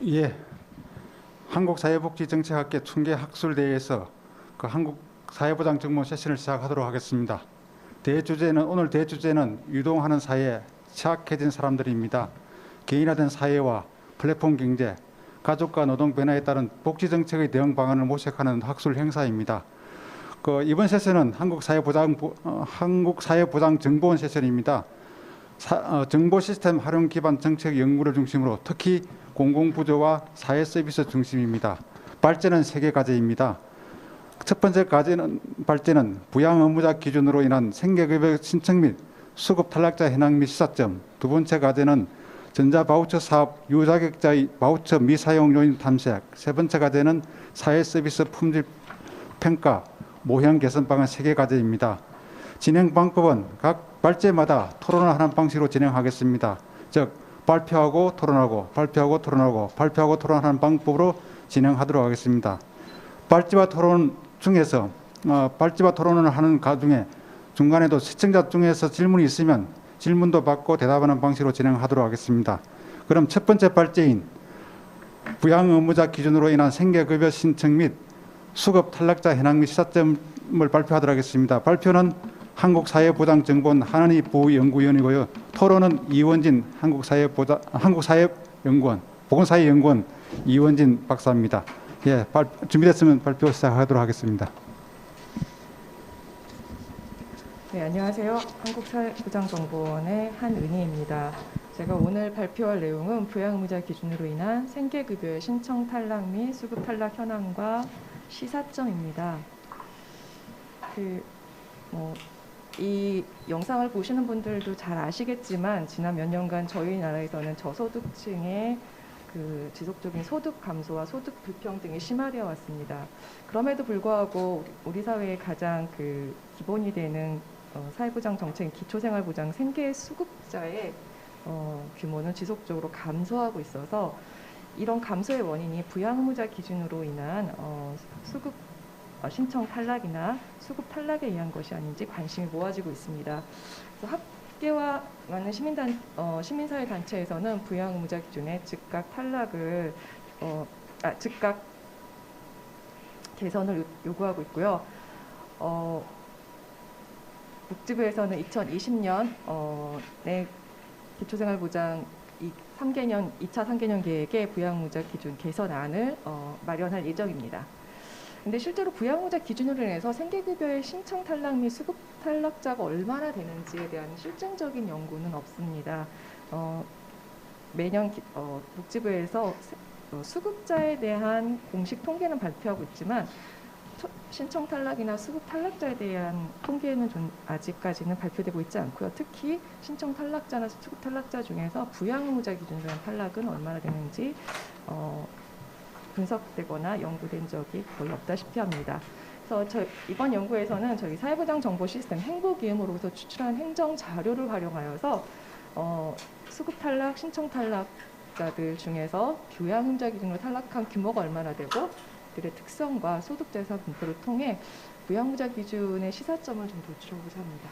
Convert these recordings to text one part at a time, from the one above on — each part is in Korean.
예, 한국사회복지정책학회 총계학술대회에서 그 한국사회보장정보 세션을 시작하도록 하겠습니다. 오늘 대주제는 유동하는 사회에 취약해진 사람들입니다. 개인화된 사회와 플랫폼 경제, 가족과 노동 변화에 따른 복지정책의 대응 방안을 모색하는 학술 행사입니다. 이번 세션은 한국사회보장정보원 세션입니다. 정보 시스템 활용 기반 정책 연구를 중심으로 특히 공공부조와 사회 서비스 중심입니다. 발제는 3개 과제입니다. 첫 번째 발제는 부양 의무자 기준으로 인한 생계급여 신청 및 수급 탈락자 현황 및 시사점. 두 번째 과제는 전자바우처 사업 유자격자의 바우처 미사용 요인 탐색. 세 번째 과제는 사회 서비스 품질 평가 모형 개선 방안 3개 과제입니다. 진행 방법은 각 발제마다 토론을 하는 방식으로 진행하겠습니다. 즉 발표하고 토론하고 발표하고 토론하고 발표하고 토론하는 방법으로 진행하도록 하겠습니다. 발제와 토론을 하는 가중에 중간에도 시청자 중에서 질문이 있으면 질문도 받고 대답하는 방식으로 진행하도록 하겠습니다. 그럼 첫 번째 발제인 부양 의무자 기준으로 인한 생계급여 신청 및 수급 탈락자 현황 및 시사점을 발표하도록 하겠습니다. 발표는 한국사회보장정보원 한은희 부연구위원이고요. 토론은 이원진 보건사회연구원 이원진 박사입니다. 예, 준비됐으면 발표 시작하도록 하겠습니다. 네, 안녕하세요. 한국사회보장정보원의 한은희입니다. 제가 오늘 발표할 내용은 부양의무자 기준으로 인한 생계급여의 신청 탈락 및 수급 탈락 현황과 시사점입니다. 이 영상을 보시는 분들도 잘 아시겠지만 지난 몇 년간 저희 나라에서는 저소득층의 지속적인 소득 감소와 소득 불평등이 심화되어 왔습니다. 그럼에도 불구하고 우리 사회의 가장 기본이 되는 사회보장 정책, 기초생활보장 생계 수급자의 규모는 지속적으로 감소하고 있어서 이런 감소의 원인이 부양의무자 기준으로 인한 수급 신청 탈락이나 수급 탈락에 의한 것이 아닌지 관심이 모아지고 있습니다. 그래서 학계와 많은 시민사회 단체에서는 부양의무자 기준의 즉각 개선을 요구하고 있고요. 복지부에서는 2020년 내 기초생활보장 2차 3개년 계획의 부양의무자 기준 개선안을 마련할 예정입니다. 근데 실제로 부양의무자 기준으로 인해서 생계급여의 신청 탈락 및 수급 탈락자가 얼마나 되는지에 대한 실증적인 연구는 없습니다. 매년 복지부에서 수급자에 대한 공식 통계는 발표하고 있지만 신청 탈락이나 수급 탈락자에 대한 통계는 아직까지는 발표되고 있지 않고요. 특히 신청 탈락자나 수급 탈락자 중에서 부양의무자 기준으로 한 탈락은 얼마나 되는지 분석되거나 연구된 적이 거의 없다시피 합니다. 그래서 이번 연구에서는 저희 사회보장 정보 시스템 행보기음으로부터 추출한 행정 자료를 활용하여서 수급 탈락, 신청 탈락자들 중에서 부양의무자 기준으로 탈락한 규모가 얼마나 되고 그들의 특성과 소득재산 분포를 통해 부양의무자 기준의 시사점을 좀 도출하고자 합니다.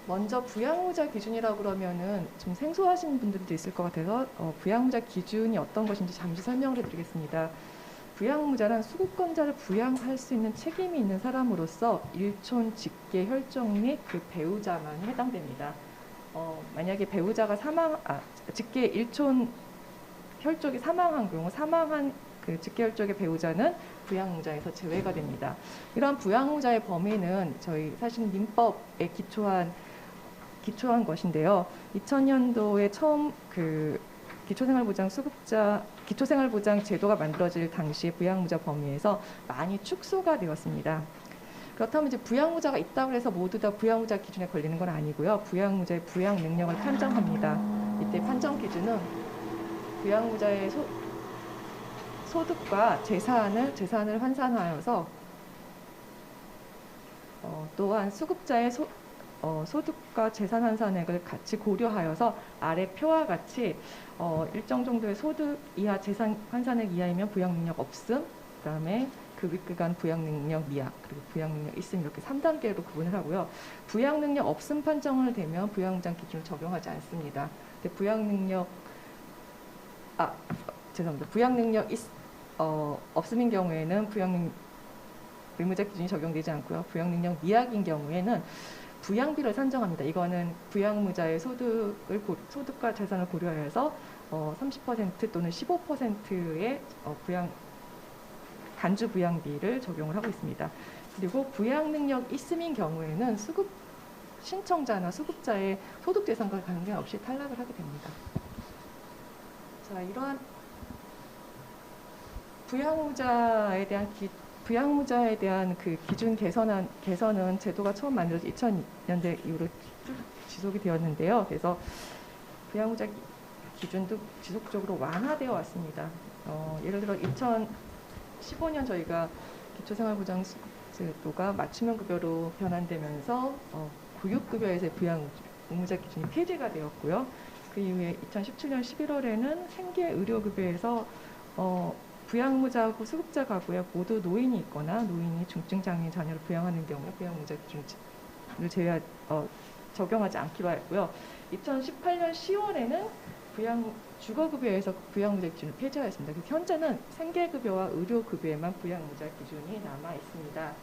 먼저 부양의무자 기준이라고 그러면은 좀 생소하신 분들도 있을 것 같아서 부양의무자 기준이 어떤 것인지 잠시 설명을 해드리겠습니다. 부양의무자란 수급권자를 부양할 수 있는 책임이 있는 사람으로서 일촌, 직계, 혈족 및 그 배우자만 해당됩니다. 만약에 배우자가 직계 일촌 혈족이 사망한 경우 사망한 직계 혈족의 배우자는 부양의무자에서 제외가 됩니다. 이러한 부양의무자의 범위는 저희 사실 민법에 기초한 것인데요. 2000년도에 처음 기초생활보장 제도가 만들어질 당시 부양의무자 범위에서 많이 축소가 되었습니다. 그렇다면 이제 부양의무자가 있다고 해서 모두 다 부양의무자 기준에 걸리는 건 아니고요. 부양의무자의 부양 능력을 판정합니다. 이때 판정 기준은 부양의무자의 소득과 재산을 환산하여서 또한 수급자의 소득과 재산 환산액을 같이 고려하여서 아래 표와 같이 일정 정도의 소득 이하 재산 환산액 이하이면 부양 능력 없음, 그다음에 그 윗그간 부양 능력 미약, 그리고 부양 능력 있음 이렇게 3단계로 구분을 하고요. 부양 능력 없음 판정을 되면 부양의무자 기준을 적용하지 않습니다. 근데 부양 능력 죄송합니다. 부양 능력 없음인 경우에는 부양 의무자 기준이 적용되지 않고요. 부양 능력 미약인 경우에는 부양비를 산정합니다. 이거는 부양무자의 소득과 재산을 고려해서 30% 또는 15%의 간주 부양비를 적용을 하고 있습니다. 그리고 부양 능력 있음인 경우에는 신청자나 수급자의 소득 재산과 관계없이 탈락을 하게 됩니다. 자, 이러한 부양무자에 대한 그 기준 개선은 제도가 처음 만들어져 2000년대 이후로 쭉 지속이 되었는데요. 그래서 부양무자 기준도 지속적으로 완화되어 왔습니다. 예를 들어 2015년 저희가 기초생활보장 제도가 맞춤형 급여로 변환되면서 구육급여에서의 부양 의무자 기준이 폐지가 되었고요. 그 이후에 2017년 11월에는 생계의료급여에서 부양무자하고 수급자 가구에 모두 노인이 있거나 노인이 중증장애인 자녀를 부양하는 경우에 부양무자 기준을 적용하지 않기로 했고요. 2018년 10월에는 주거급여에서 부양무자 기준을 폐지하였습니다. 그래서 현재는 생계급여와 의료급여에만 부양무자 기준이 남아 있습니다.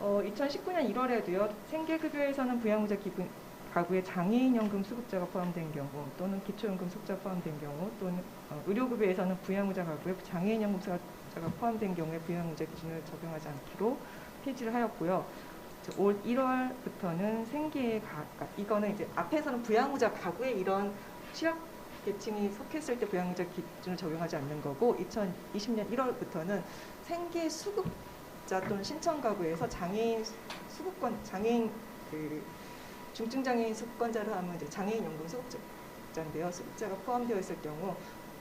2019년 1월에도요. 생계급여에서는 부양무자 가구에 장애인연금 수급자가 포함된 경우 또는 기초연금 수급자가 포함된 경우 또는 의료급여에서는 부양무자 가구에 장애인연금 수급자가 포함된 경우에 부양무자 기준을 적용하지 않기로 폐지를 하였고요. 올 1월부터는 이거는 이제 앞에서는 부양무자 가구에 이런 취약 계층이 속했을 때 부양무자 기준을 적용하지 않는 거고 2020년 1월부터는 생계 수급자 또는 신청 가구에서 장애인 중증장애인 수급권자를 하면 이제 장애인연금 수급자인데요. 수급자가 포함되어 있을 경우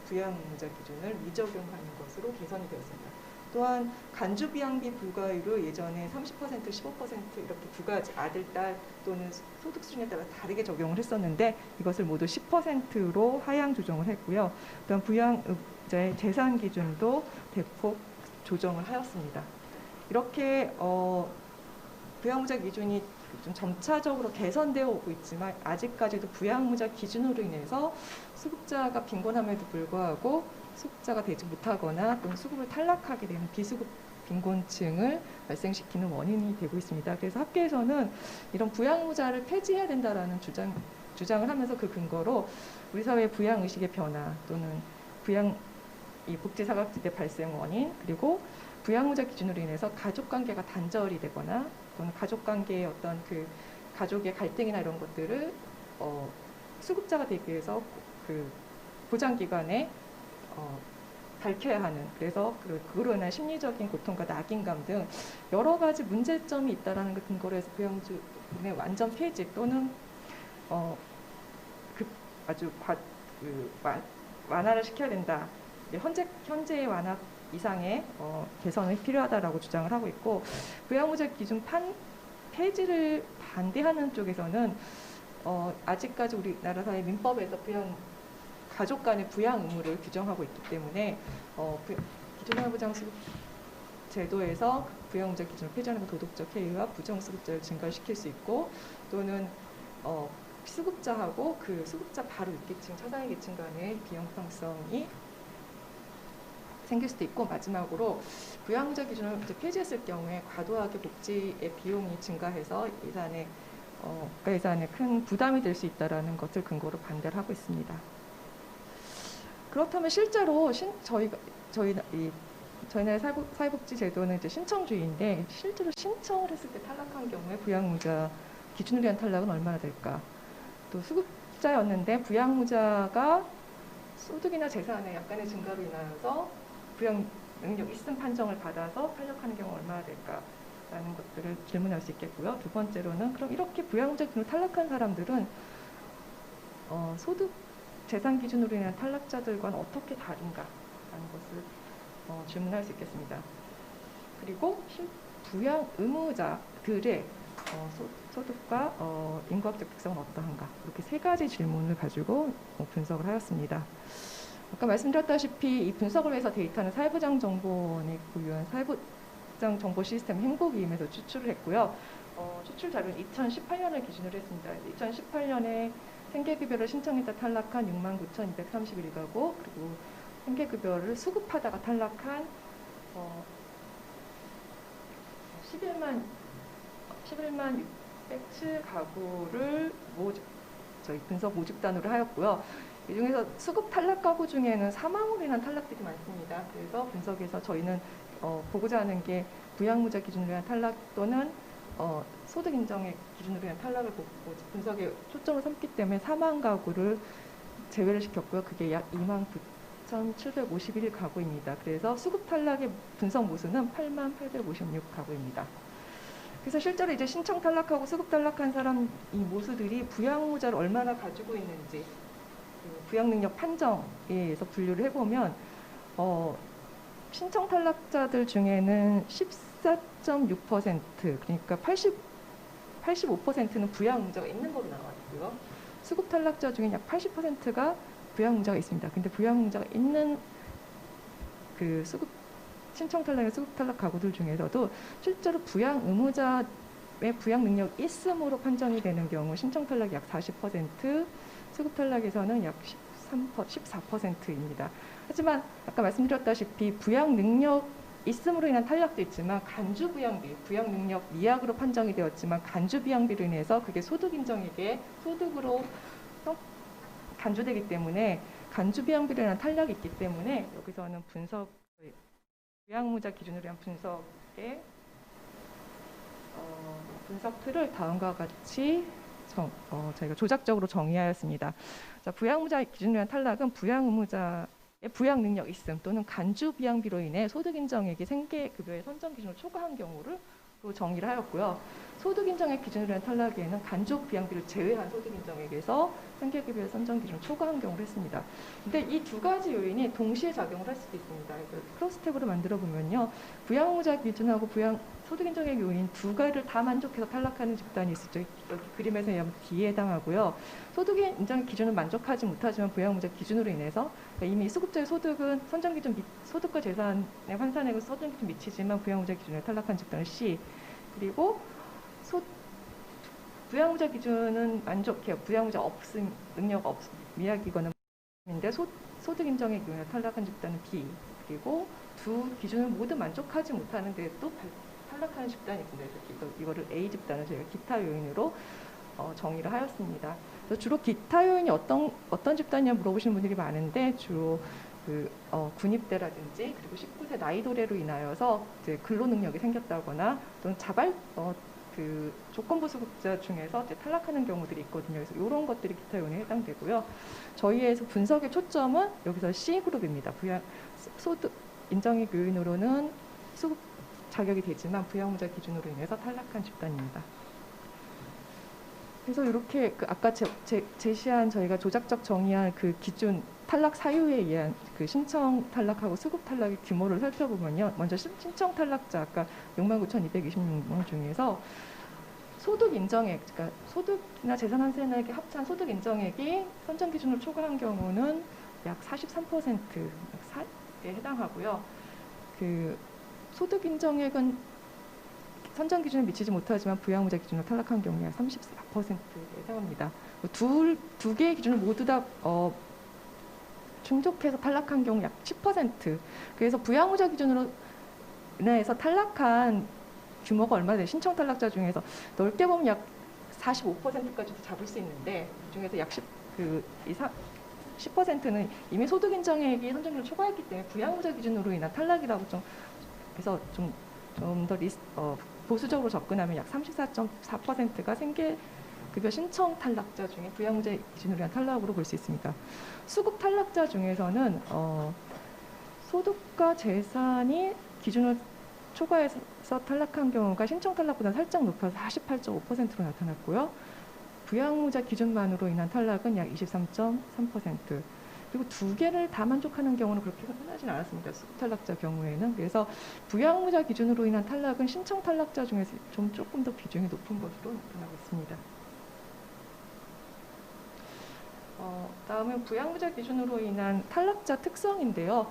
부양무자 기준을 미적용하는 것으로 개선이 되었습니다. 또한 간주비양비 불가율을 예전에 30%, 15% 이렇게 두 가지 아들, 딸 또는 소득 수준에 따라 다르게 적용을 했었는데 이것을 모두 10%로 하향 조정을 했고요. 또한 부양자의 재산 기준도 대폭 조정을 하였습니다. 이렇게 부양무자 기준이 좀 점차적으로 개선되어 오고 있지만 아직까지도 부양무자 기준으로 인해서 수급자가 빈곤함에도 불구하고 수급자가 되지 못하거나 또는 수급을 탈락하게 되는 비수급 빈곤층을 발생시키는 원인이 되고 있습니다. 그래서 학계에서는 이런 부양무자를 폐지해야 된다라는 주장을 하면서 그 근거로 우리 사회의 부양의식의 변화 또는 복지 사각지대 발생 원인 그리고 부양무자 기준으로 인해서 가족관계가 단절이 되거나 또는 가족관계의 어떤 그 가족의 갈등이나 이런 것들을 수급자가 되기 위해서 그 보장기관에 밝혀야 하는 그래서 그로 인한 심리적인 고통과 낙인감 등 여러 가지 문제점이 있다라는 그 근거로 해서 부양주의 완전 폐지 또는 완화를 시켜야 된다. 현재의 완화 이상의 개선이 필요하다라고 주장을 하고 있고 부양무자 기준 폐지를 반대하는 쪽에서는 아직까지 우리나라 사회 민법에서 가족 간의 부양 의무를 규정하고 있기 때문에 기초생활보장 제도에서 부양무자 기준을 폐지하는 도덕적 해이와 부정수급자를 증가시킬 수 있고 또는 수급자하고 그 수급자 바로 윗계층, 차상위 계층 간의 비형평성이 생길 수도 있고 마지막으로 부양무자 기준을 폐지했을 경우에 과도하게 복지의 비용이 증가해서 국가 예산에 큰 부담이 될 수 있다는 것을 근거로 반대를 하고 있습니다. 그렇다면 실제로 저희 나라의 사회복지 제도는 이제 신청주의인데 실제로 신청을 했을 때 탈락한 경우에 부양무자 기준으로 한 탈락은 얼마나 될까? 또 수급자였는데 부양무자가 소득이나 재산의 약간의 증가로 인하여서 부양 능력 있음 판정을 받아서 탈락하는 경우 얼마나 될까라는 것들을 질문할 수 있겠고요. 두 번째로는 그럼 이렇게 부양무자 기준으로 탈락한 사람들은 소득 재산 기준으로 인한 탈락자들과는 어떻게 다른가라는 것을 질문할 수 있겠습니다. 그리고 부양 의무자들의 소득과 인구학적 특성은 어떠한가 이렇게 세 가지 질문을 가지고 분석을 하였습니다. 아까 말씀드렸다시피 이 분석을 위해서 데이터는 사회보장정보원이 보유한 사회보장정보 시스템 행복위임에서 추출을 했고요. 추출 자료는 2018년을 기준으로 했습니다. 2018년에 생계급여를 신청했다 탈락한 69,231가구, 그리고 생계급여를 수급하다가 탈락한 11만 607가구를 저희 분석 모집단으로 하였고요. 이 중에서 수급 탈락 가구 중에는 사망으로 인한 탈락들이 많습니다. 그래서 분석에서 저희는 보고자 하는 게 부양무자 기준으로 한 탈락 또는 소득 인정액 기준으로 한 탈락을 분석에 초점을 삼기 때문에 사망 가구를 제외를 시켰고요. 그게 약 29,751가구입니다. 그래서 수급 탈락의 분석 모수는 8856가구입니다. 그래서 실제로 이제 신청 탈락하고 수급 탈락한 사람 이 모수들이 부양무자를 얼마나 가지고 있는지 부양 능력 판정에 의해서 분류를 해보면 신청 탈락자들 중에는 14.6% 그러니까 85%는 부양 문제가 있는 걸로 나왔고요. 수급 탈락자 중에 약 80%가 부양 문제가 있습니다. 근데 부양 문제가 있는 그 신청 탈락의 수급 탈락 가구들 중에서도 실제로 부양 의무자의 부양 능력 있음으로 판정이 되는 경우 신청 탈락이 약 40%, 수급 탈락에서는 약 14%입니다. 하지만 아까 말씀드렸다시피 부양 능력 있음으로 인한 탈락도 있지만 간주 부양비, 부양 능력 미약으로 판정이 되었지만 간주 부양비로 인해서 그게 소득 인정액의 소득으로 간주되기 때문에 간주 부양비로 인한 탈락이 있기 때문에 여기서는 부양무자 기준으로 한 분석의 분석 틀을 다음과 같이 저희가 조작적으로 정의하였습니다. 자, 부양무자 기준으로 한 탈락은 부양 의무자의 부양 능력 있음 또는 간주 부양비로 인해 소득 인정액이 생계급여의 선정 기준을 초과한 경우를 정의를 하였고요. 소득 인정액 기준으로 한 탈락에는 간주 부양비를 제외한 소득 인정액에서 생계급여의 선정 기준을 초과한 경우를 했습니다. 근데 이 두 가지 요인이 동시에 작용을 할 수도 있습니다. 크로스탭으로 만들어 보면요, 부양의무자 기준하고 소득 인정액 요인 두 가지를 다 만족해서 탈락하는 집단이 있었죠. 여기 그림에서 D에 해당하고요. 소득 인정 기준을 만족하지 못하지만 부양의무자 기준으로 인해서 그러니까 이미 수급자의 소득은 선정 기준 소득과 재산의 환산액은 선정 기준 미치지만 부양의무자 기준에 탈락한 집단은 C. 그리고 부양의무자 기준은 만족해요. 부양의무자 없음, 능력 없음, 미약이거나 인데 소득 인정액 요인에 탈락한 집단은 B. 그리고 두 기준을 모두 만족하지 못하는데 또 탈락하는 집단이 있습니다. 그래서 이거를 A 집단을 저희가 기타 요인으로 정의를 하였습니다. 그래서 주로 기타 요인이 어떤 집단이냐 물어보시는 분들이 많은데 주로 군입대라든지 그리고 19세 나이 도래로 인하여서 이제 근로 능력이 생겼다거나 또는 그 조건부 수급자 중에서 이제 탈락하는 경우들이 있거든요. 그래서 이런 것들이 기타 요인에 해당되고요. 저희에서 분석의 초점은 여기서 C 그룹입니다. 소득 인정액 요인으로는 수급 자격이 되지만 부양의무자 기준으로 인해서 탈락한 집단입니다. 그래서 이렇게 아까 제시한 저희가 조작적 정의한 그 기준 탈락 사유에 의한 그 신청 탈락하고 수급 탈락의 규모를 살펴보면요. 먼저 신청 탈락자 아까 69,226명 중에서 소득 인정액, 그러니까 소득이나 재산 환산액이 합산 소득 인정액이 선정 기준을 초과한 경우는 약 43%에 해당하고요. 그 소득 인정액은 선정 기준에 미치지 못하지만 부양의무자 기준으로 탈락한 경우에 약 34%에 해당합니다. 두 개의 기준을 모두 다 충족해서 탈락한 경우 약 10%. 그래서 부양의무자 기준으로 인해서 탈락한 규모가 얼마나 돼요? 신청 탈락자 중에서 넓게 보면 약 45%까지도 잡을 수 있는데 그 중에서 약 10%는 이미 소득 인정액이 선정 기준을 초과했기 때문에 부양의무자 기준으로 인한 탈락이라고 그래서 좀 더 보수적으로 접근하면 약 34.4%가 생계급여 신청 탈락자 중에 부양의무자 기준으로 인한 탈락으로 볼 수 있습니다. 수급 탈락자 중에서는 소득과 재산이 기준을 초과해서 탈락한 경우가 신청 탈락보다 살짝 높아서 48.5%로 나타났고요. 부양의무자 기준만으로 인한 탈락은 약 23.3%. 그리고 두 개를 다 만족하는 경우는 그렇게 흔하진 않았습니다. 수급 탈락자 경우에는. 그래서 부양의무자 기준으로 인한 탈락은 신청 탈락자 중에서 조금 더 비중이 높은 것으로 나타나고 있습니다. 다음은 부양의무자 기준으로 인한 탈락자 특성인데요.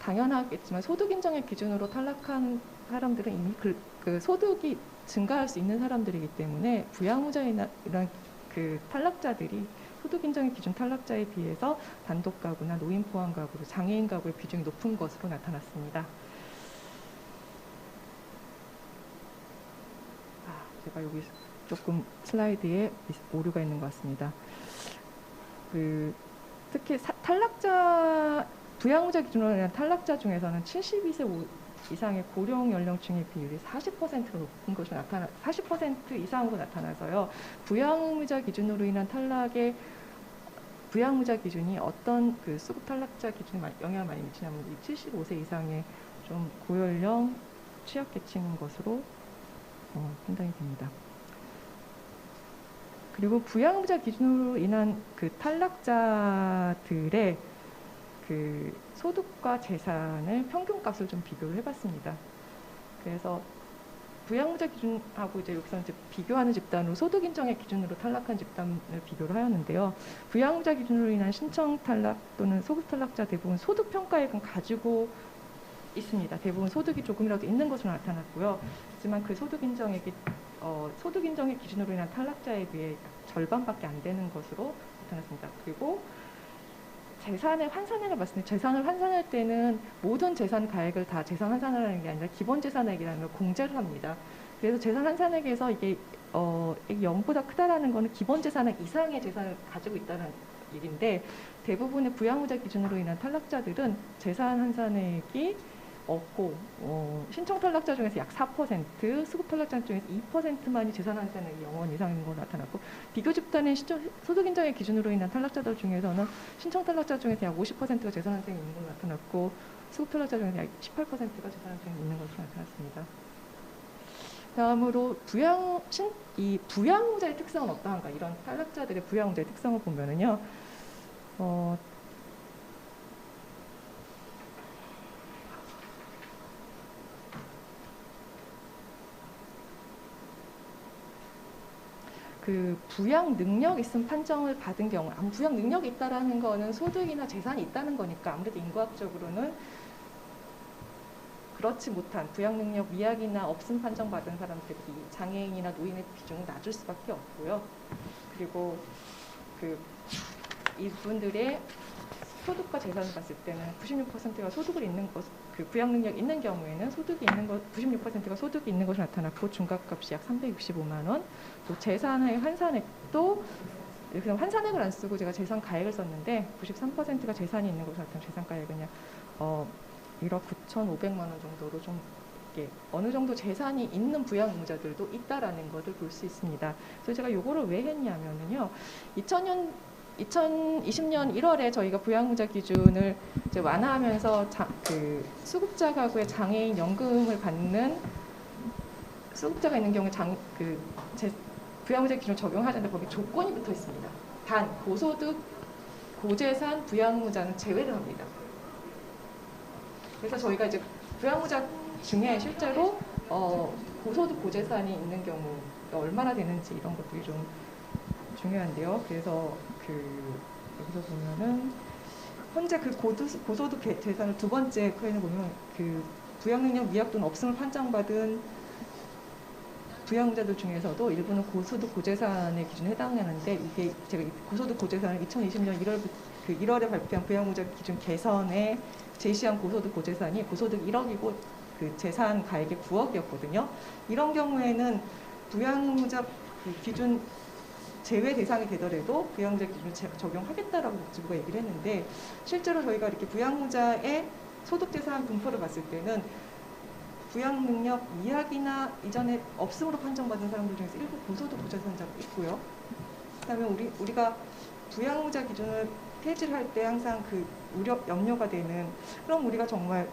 당연하겠지만 소득 인정액 기준으로 탈락한 사람들은 이미 그 소득이 증가할 수 있는 사람들이기 때문에 부양의무자이나 이런 그 탈락자들이 소득 인정의 기준 탈락자에 비해서 단독 가구나 노인 포함 가구로 장애인 가구의 비중이 높은 것으로 나타났습니다. 제가 여기 조금 슬라이드에 오류가 있는 것 같습니다. 특히 탈락자 부양자 기준으로 인한 탈락자 중에서는 72세 이상의 고령 연령층의 비율이 40%로 높은 것으로 40% 이상으로 나타나서요. 부양의무자 기준으로 인한 탈락의 부양의무자 기준이 어떤 수급 탈락자 기준에 영향을 많이 미치냐면 75세 이상의 좀 고연령 취약계층인 것으로 판단이 됩니다. 그리고 부양의무자 기준으로 인한 탈락자들의 소득과 재산을 평균값을 좀 비교를 해봤습니다. 그래서 부양의무자 기준하고 여기서 비교하는 집단으로 소득 인정의 기준으로 탈락한 집단을 비교를 하였는데요. 부양의무자 기준으로 인한 신청 탈락 또는 소급 탈락자 대부분 소득 평가액은 가지고 있습니다. 대부분 소득이 조금이라도 있는 것으로 나타났고요. 하지만 그 소득 인정의 기준으로 인한 탈락자에 비해 절반밖에 안 되는 것으로 나타났습니다. 그리고 재산의 환산액을 봤을 때 재산을 환산할 때는 모든 재산 가액을 다 재산 환산하는 게 아니라 기본 재산액이라는 걸 공제를 합니다. 그래서 재산 환산액에서 이게 0보다 크다라는 것은 기본 재산액 이상의 재산을 가지고 있다는 얘기인데 대부분의 부양의무자 기준으로 인한 탈락자들은 재산 환산액이 없고 신청 탈락자 중에서 약 4%, 수급 탈락자 중에서 2%만이 재산 환산액이 0원 이상인 것으로 나타났고 비교 집단의 소득 인정의 기준으로 인한 탈락자들 중에서는 신청 탈락자 중에서 약 50%가 재산 환산액이 있는 것으로 나타났고 수급 탈락자 중에서 약 18%가 재산 환산액이 있는 것으로 나타났습니다. 다음으로 이 부양의무자의 특성은 어떠한가? 이런 탈락자들의 부양의무자의 특성을 보면은요. 부양 능력 있음 판정을 받은 경우, 부양 능력이 있다라는 거는 소득이나 재산이 있다는 거니까 아무래도 인과학적으로는 그렇지 못한 부양 능력 미약이나 없음 판정 받은 사람들이 장애인이나 노인의 비중을 낮을 수밖에 없고요. 그리고 이분들의 소득과 재산을 봤을 때는 96%가 소득을 있는 것, 부양 능력 있는 경우에는 소득이 있는 것, 96%가 소득이 있는 것으로 나타났고 중과값이 약 365만 원. 또 재산의 환산액도 그냥 환산액을 안 쓰고 제가 재산 가액을 썼는데 93%가 재산이 있는 것으로 나타난 재산 가액은 약 1억 9,500만 원 정도로 좀 어느 정도 재산이 있는 부양 의무자들도 있다라는 것을 볼 수 있습니다. 그래서 제가 요거를 왜 했냐면은요. 2020년 1월에 저희가 부양의무자 기준을 이제 완화하면서 수급자 가구의 장애인 연금을 받는 수급자가 있는 경우에 부양의무자 기준을 적용하자는데 거기 조건이 붙어 있습니다. 단 고소득, 고재산 부양의무자는 제외를 합니다. 그래서 저희가 이제 부양의무자 중에 실제로 고소득, 고재산이 있는 경우가 얼마나 되는지 이런 것들이 좀 중요한데요. 그래서 여기서 보면은 현재 고소득 재산을 두 번째 코인을 보면 부양 능력 미약 또는 없음을 판정받은 부양자들 중에서도 일부는 고소득 고재산의 기준에 해당하는데 이게 제가 고소득 고재산을 2020년 1월에 발표한 부양의무자 기준 개선에 제시한 고소득 고재산이 고소득 1억이고 재산 가액이 9억이었거든요. 이런 경우에는 부양의무자 기준 제외 대상이 되더라도 부양의무자 기준을 적용하겠다라고 복지부가 얘기를 했는데 실제로 저희가 이렇게 부양의무자의 소득재산 분포를 봤을 때는 부양 능력 미약이나 이전에 없음으로 판정받은 사람들 중에서 일부 고소득 고재산자가 있고요. 그다음에 우리가 부양의무자 기준을 폐지를 할 때 항상 염려가 되는 그럼 우리가 정말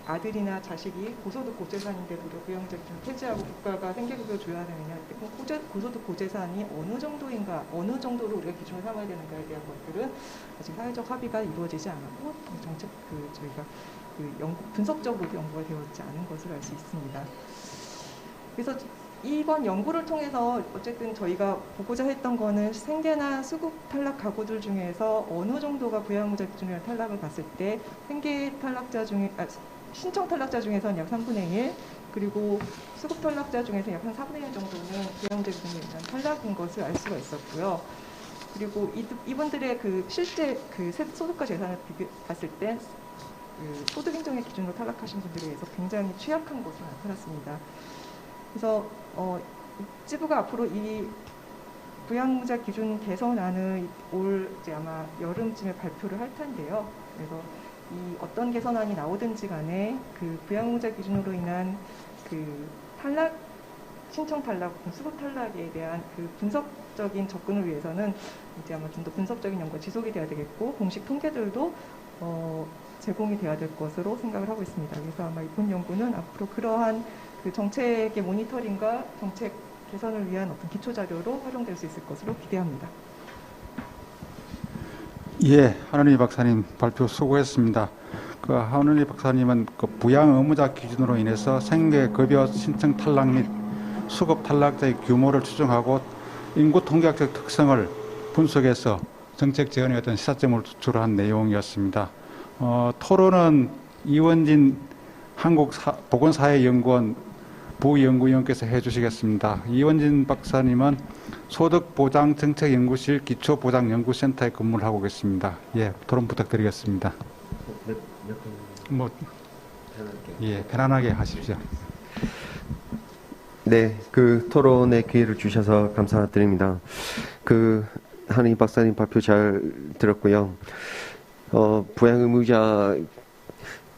아들이나 자식이 고소득 고재산인데도 부양의무자 기준을 폐지하고 국가가 생계급여를 줘야 되느냐. 그럼 고소득 고재산이 어느 정도로 우리가 기준을 삼아야 되는가에 대한 것들은 아직 사회적 합의가 이루어지지 않았고 정책 저희가 분석적으로도 연구가 되어 있지 않은 것을 알 수 있습니다. 그래서 이번 연구를 통해서 어쨌든 저희가 보고자 했던 거는 생계나 수급 탈락 가구들 중에서 어느 정도가 부양의무자 기준으로 탈락을 봤을 때 신청 탈락자 중에서는 약 3분의 1 그리고 수급 탈락자 중에서 약 한 4분의 1 정도는 부양의무자 기준으로 인한 탈락인 것을 알 수가 있었고요. 그리고 이분들의 그 실제 그 소득과 재산을 봤을 때 그 소득 인정의 기준으로 탈락하신 분들에 의해서 굉장히 취약한 것으로 나타났습니다. 그래서 복지부가 앞으로 이 부양의무자 기준 개선안을 올 이제 아마 여름쯤에 발표를 할 텐데요. 그래서 이 어떤 개선안이 나오든지 간에 그 부양의무자 기준으로 인한 그 신청 탈락, 수급 탈락에 대한 그 분석적인 접근을 위해서는 이제 아마 좀 더 분석적인 연구가 지속이 돼야 되겠고 공식 통계들도 제공이 돼야 될 것으로 생각을 하고 있습니다. 그래서 아마 이번 연구는 앞으로 그러한 그 정책의 모니터링과 정책 개선을 위한 어떤 기초 자료로 활용될 수 있을 것으로 기대합니다. 예, 한은희 박사님 발표 수고했습니다. 그 한은희 박사님은 그 부양 의무자 기준으로 인해서 생계급여 신청 탈락 및 수급 탈락자의 규모를 추정하고 인구 통계학적 특성을 분석해서 정책 제언의 어떤 시사점을 도출한 내용이었습니다. 토론은 이원진 한국보건사회연구원 부연구위원께서 해주시겠습니다. 이원진 박사님은 소득보장정책연구실 기초보장연구센터에 근무를 하고 계십니다. 예, 토론 부탁드리겠습니다. 예, 편안하게 하십시오. 네, 그 토론의 기회를 주셔서 감사드립니다. 한은희 박사님 발표 잘 들었고요. 부양의무자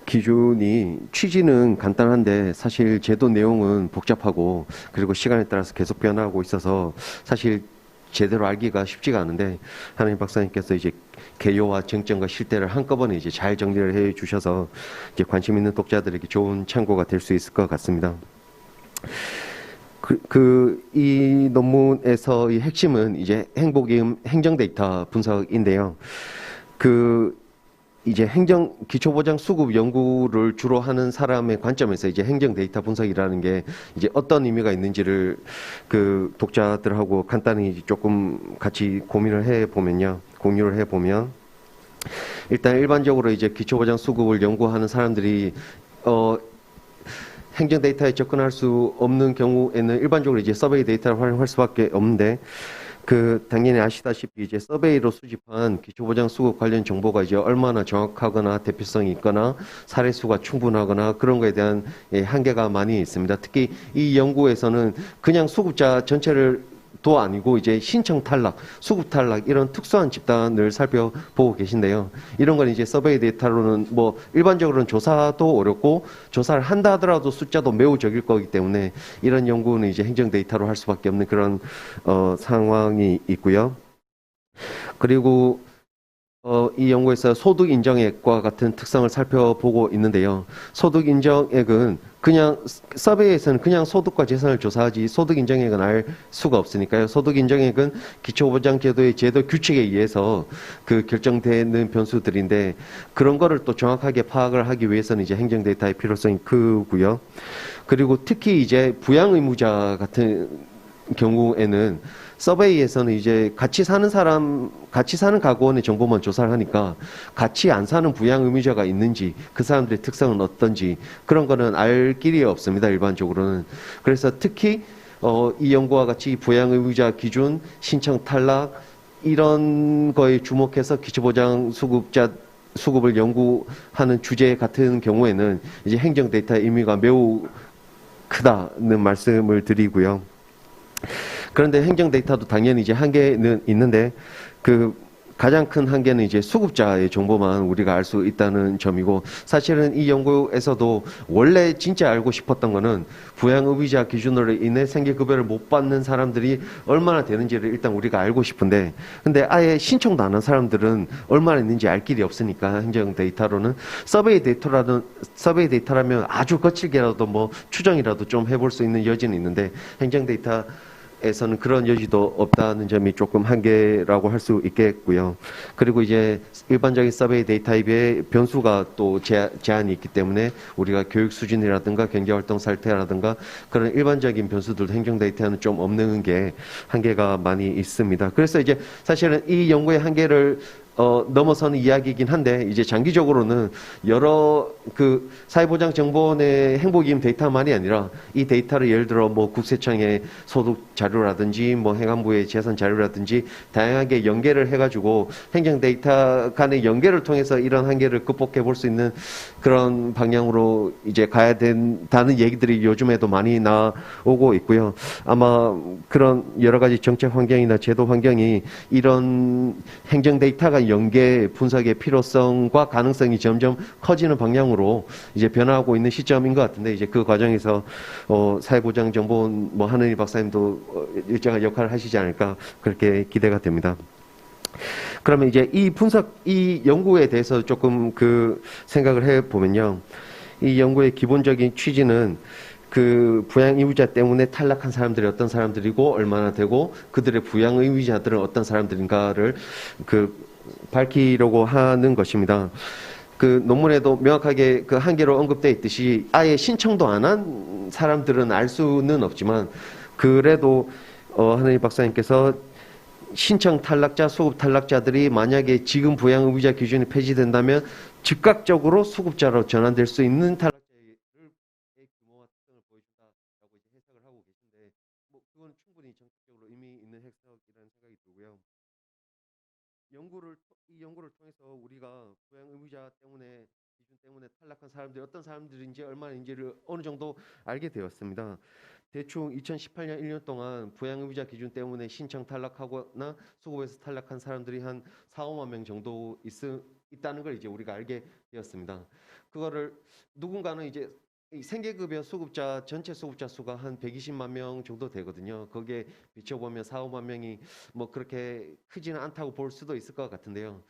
기준이 취지는 간단한데 사실 제도 내용은 복잡하고 그리고 시간에 따라서 계속 변화하고 있어서 사실 제대로 알기가 쉽지가 않은데 한은희 박사님께서 이제 개요와 쟁점과 실태를 한꺼번에 이제 잘 정리를 해 주셔서 이제 관심 있는 독자들에게 좋은 참고가 될 수 있을 것 같습니다. 이 논문에서 이 핵심은 이제 행정 데이터 분석인데요. 이제 기초보장 수급 연구를 주로 하는 사람의 관점에서 이제 행정 데이터 분석이라는 게 이제 어떤 의미가 있는지를 그 독자들하고 간단히 조금 같이 공유를 해 보면, 일단 일반적으로 이제 기초보장 수급을 연구하는 사람들이, 행정 데이터에 접근할 수 없는 경우에는 일반적으로 이제 서베이 데이터를 활용할 수밖에 없는데, 당연히 아시다시피 이제 서베이로 수집한 기초보장 수급 관련 정보가 이제 얼마나 정확하거나 대표성이 있거나 사례 수가 충분하거나 그런 거에 대한 한계가 많이 있습니다. 특히 이 연구에서는 그냥 수급자 전체를 도 아니고 이제 신청 탈락, 수급 탈락 이런 특수한 집단을 살펴보고 계신데요. 이런 건 이제 서베이 데이터로는 뭐 일반적으로는 조사도 어렵고 조사를 한다 하더라도 숫자도 매우 적을 거기 때문에 이런 연구는 이제 행정 데이터로 할 수밖에 없는 그런 상황이 있고요. 그리고 이 연구에서 소득 인정액과 같은 특성을 살펴보고 있는데요. 소득 인정액은 그냥 서베이에서는 그냥 소득과 재산을 조사하지 소득 인정액은 알 수가 없으니까요. 소득 인정액은 기초보장제도의 제도 규칙에 의해서 결정되는 변수들인데 그런 거를 또 정확하게 파악을 하기 위해서는 이제 행정 데이터의 필요성이 크고요. 그리고 특히 이제 부양 의무자 같은 경우에는 서베이에서는 이제 같이 사는 가구원의 정보만 조사를 하니까 같이 안 사는 부양 의무자가 있는지 그 사람들의 특성은 어떤지 그런 거는 알 길이 없습니다. 일반적으로는. 그래서 특히 이 연구와 같이 부양 의무자 기준, 신청 탈락 이런 거에 주목해서 기초보장 수급을 연구하는 주제 같은 경우에는 이제 행정 데이터의 의미가 매우 크다는 말씀을 드리고요. 그런데 행정 데이터도 당연히 이제 한계는 있는데 가장 큰 한계는 이제 수급자의 정보만 우리가 알 수 있다는 점이고 사실은 이 연구에서도 원래 진짜 알고 싶었던 거는 부양의무자 기준으로 인해 생계급여를 못 받는 사람들이 얼마나 되는지를 일단 우리가 알고 싶은데 근데 아예 신청도 안 한 사람들은 얼마나 있는지 알 길이 없으니까 행정 데이터로는 서베이 데이터라면 아주 거칠게라도 뭐 추정이라도 좀 해볼 수 있는 여지는 있는데 행정 데이터에서는 그런 여지도 없다는 점이 조금 한계라고 할 수 있겠고요. 그리고 이제 일반적인 서베이 데이터에 비해 변수가 또 제한이 있기 때문에 우리가 교육 수준이라든가 경제활동 상태라든가 그런 일반적인 변수들도 행정 데이터에는 좀 없는 게 한계가 많이 있습니다. 그래서 이제 사실은 이 연구의 한계를 넘어서는 이야기이긴 한데 이제 장기적으로는 여러 그 사회보장정보원의 행복이익 데이터만이 아니라 이 데이터를 예를 들어 뭐 국세청의 소득 자료라든지 뭐 행안부의 재산 자료라든지 다양하게 연계를 해가지고 행정 데이터 간의 연계를 통해서 이런 한계를 극복해 볼 수 있는 그런 방향으로 이제 가야 된다는 얘기들이 요즘에도 많이 나오고 있고요. 아마 그런 여러 가지 정책 환경이나 제도 환경이 이런 행정 데이터가 연계 분석의 필요성과 가능성이 점점 커지는 방향으로 이제 변화하고 있는 시점인 것 같은데 이제 그 과정에서 사회보장정보원 뭐 하은희 박사님도 일정한 역할을 하시지 않을까 그렇게 기대가 됩니다. 그러면 이제 이 분석, 이 연구에 대해서 조금 그 생각을 해보면요. 이 연구의 기본적인 취지는 그 부양 의무자 때문에 탈락한 사람들이 어떤 사람들이고 얼마나 되고 그들의 부양 의무자들은 어떤 사람들인가를 그 밝히려고 하는 것입니다. 그 논문에도 명확하게 그 한계로 언급되어 있듯이 아예 신청도 안 한 사람들은 알 수는 없지만 그래도 하은희 박사님께서 신청 탈락자, 수급 탈락자들이 만약에 지금 부양 의무자 기준이 폐지된다면 즉각적으로 수급자로 전환될 수 있는 탈락자의 규모와 특성을 보여준다라고 이제 해석을 하고 계신데 뭐 그건 충분히 정책적으로 의미 있는 해석이라는 생각이 들고요. 이 연구를 통해서 우리가 부양 의무자 때문에 기준 때문에 탈락한 사람들이 어떤 사람들인지 얼마인지를 어느 정도 알게 되었습니다. 대충 2018년 1년 동안 부양 의무자 기준 때문에 신청 탈락하거나 수급에서 탈락한 사람들이 한 4, 5만 명 정도 있다는 걸 이제 우리가 알게 되었습니다. 그거를 누군가는 이제 이 생계급여 수급자 전체 수급자 수가 한 120만 명 정도 되거든요. 거기에 비춰보면 4, 5만 명이 뭐 그렇게 크지는 않다고 볼 수도 있을 것 같은데요.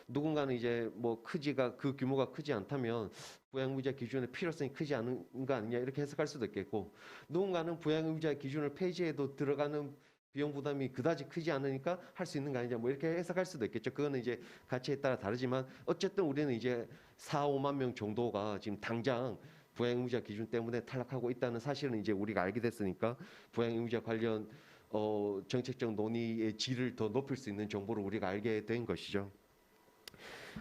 누군가는 이제 뭐 그 규모가 크지 않다면 부양의무자 기준의 필요성이 크지 않은 거 아니냐 이렇게 해석할 수도 있겠고, 누군가는 부양의무자 기준을 폐지해도 들어가는 비용 부담이 그다지 크지 않으니까 할 수 있는 거 아니냐 뭐 이렇게 해석할 수도 있겠죠. 그거는 이제 가치에 따라 다르지만 어쨌든 우리는 이제 4, 5만 명 정도가 지금 당장 부양의무자 기준 때문에 탈락하고 있다는 사실은 이제 우리가 알게 됐으니까 부양의무자 관련 정책적 논의의 질을 더 높일 수 있는 정보를 우리가 알게 된 것이죠.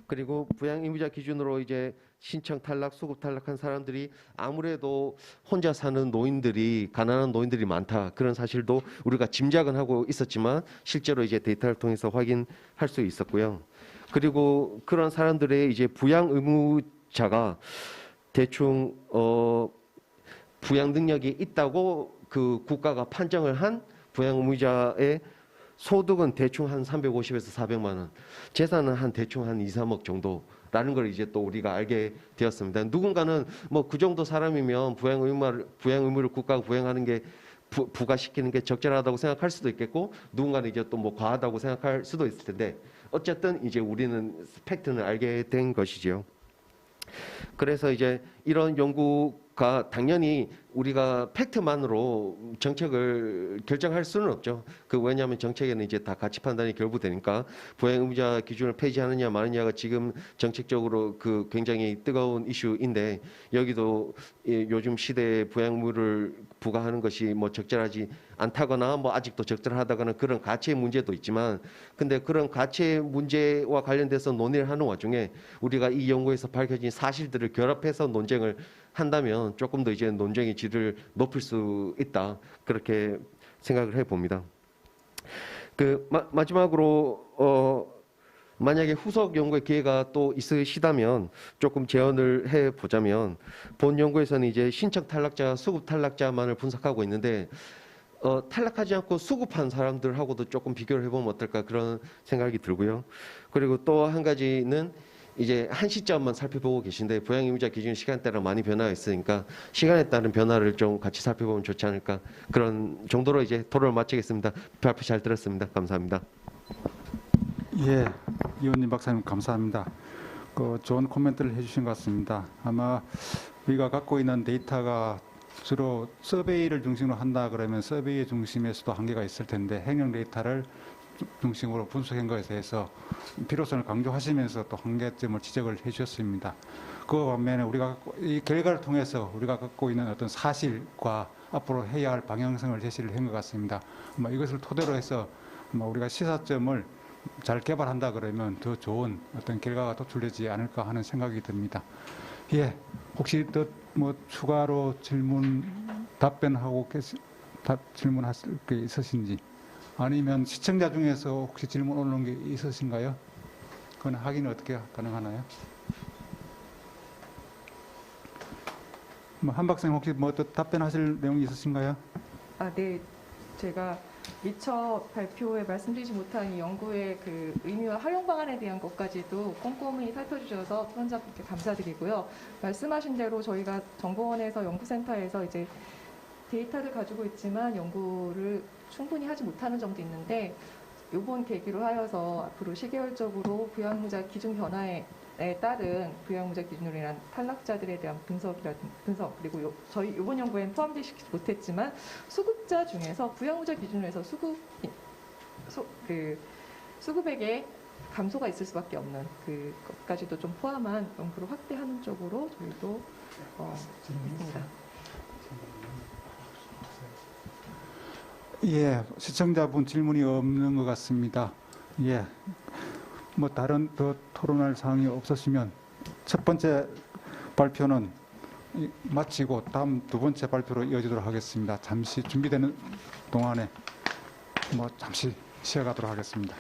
그리고 부양 의무자 기준으로 이제 신청 탈락, 수급 탈락한 사람들이 아무래도 혼자 사는 노인들이, 가난한 노인들이 많다. 그런 사실도 우리가 짐작은 하고 있었지만 실제로 이제 데이터를 통해서 확인할 수 있었고요. 그리고 그런 사람들의 이제 부양 의무자가 대충 부양 능력이 있다고 그 국가가 판정을 한 부양 의무자의 소득은 대충 한 350에서 400만 원, 재산은 한 대충 한 2, 3억 정도라는 걸 이제 또 우리가 알게 되었습니다. 누군가는 뭐 그 정도 사람이면 부양 의무를 국가가 부양하는 게 부과시키는 게 적절하다고 생각할 수도 있겠고, 누군가는 이제 또 뭐 과하다고 생각할 수도 있을 텐데 어쨌든 이제 우리는 팩트는 알게 된 것이지요. 그래서 이제 이런 연구가 당연히 우리가 팩트만으로 정책을 결정할 수는 없죠. 왜냐하면 정책에는 이제 다 가치 판단이 결부되니까 부양 의무자 기준을 폐지하느냐 마느냐가 지금 정책적으로 그 굉장히 뜨거운 이슈인데, 여기도 요즘 시대에 부양 의무를 부과하는 것이 뭐 적절하지 않다거나 뭐 아직도 적절하다거나 그런 가치의 문제도 있지만, 근데 그런 가치의 문제와 관련돼서 논의를 하는 와중에 우리가 이 연구에서 밝혀진 사실들을 결합해서 논쟁을 한다면 조금 더 이제 논쟁의 질을 높일 수 있다, 그렇게 생각을 해봅니다. 마지막으로 만약에 후속 연구의 기회가 또 있으시다면 조금 제언을 해보자면, 본 연구에서는 이제 신청 탈락자, 수급 탈락자만을 분석하고 있는데 탈락하지 않고 수급한 사람들하고도 조금 비교를 해보면 어떨까 그런 생각이 들고요. 그리고 또 한 가지는 이제 한 시점만 살펴보고 계신데 부양 의무자 기준 시간대랑 많이 변화가 있으니까 시간에 따른 변화를 좀 같이 살펴보면 좋지 않을까, 그런 정도로 이제 토론을 마치겠습니다. 발표 잘 들었습니다. 감사합니다. 예, 이원님 박사님 감사합니다. 좋은 코멘트를 해주신 것 같습니다. 아마 우리가 갖고 있는 데이터가 주로 서베이를 중심으로 한다 그러면 서베이 중심에서도 한계가 있을 텐데 행정 데이터를 중심으로 분석한 것에 대해서 필요성을 강조하시면서 또 한계점을 지적을 해주셨습니다. 그 반면에 우리가 이 결과를 통해서 우리가 갖고 있는 어떤 사실과 앞으로 해야 할 방향성을 제시를 한 것 같습니다. 이것을 토대로 해서 우리가 시사점을 잘 개발한다 그러면 더 좋은 어떤 결과가 도출되지 않을까 하는 생각이 듭니다. 예, 혹시 더 뭐 추가로 답변하고 질문하실 게 있으신지, 아니면 시청자 중에서 혹시 질문 오는 게 있으신가요? 그건 확인 어떻게 가능하나요? 한 박사님 혹시 뭐 또 답변하실 내용이 있으신가요? 네. 제가 미처 발표에 말씀드리지 못한 이 연구의 그 의미와 활용 방안에 대한 것까지도 꼼꼼히 살펴주셔서 토론자분께 감사드리고요. 말씀하신 대로 저희가 정보원에서 연구센터에서 이제 데이터를 가지고 있지만 연구를 충분히 하지 못하는 점도 있는데, 이번 계기로 하여서 앞으로 시계열적으로 부양무자 기준 변화에 따른 부양무자 기준으로 인한 탈락자들에 대한 분석, 그리고 저희 이번 연구에는 포함되지 못했지만 수급자 중에서 부양무자 기준으로 해서 수급액의 감소가 있을 수밖에 없는 그것까지도 좀 포함한 연구를 확대하는 쪽으로 저희도 있습니다. 예, 시청자분 질문이 없는 것 같습니다. 예, 뭐 다른 더 토론할 사항이 없으시면 첫 번째 발표는 마치고 다음 두 번째 발표로 이어지도록 하겠습니다. 잠시 준비되는 동안에 뭐 잠시 쉬어가도록 하겠습니다.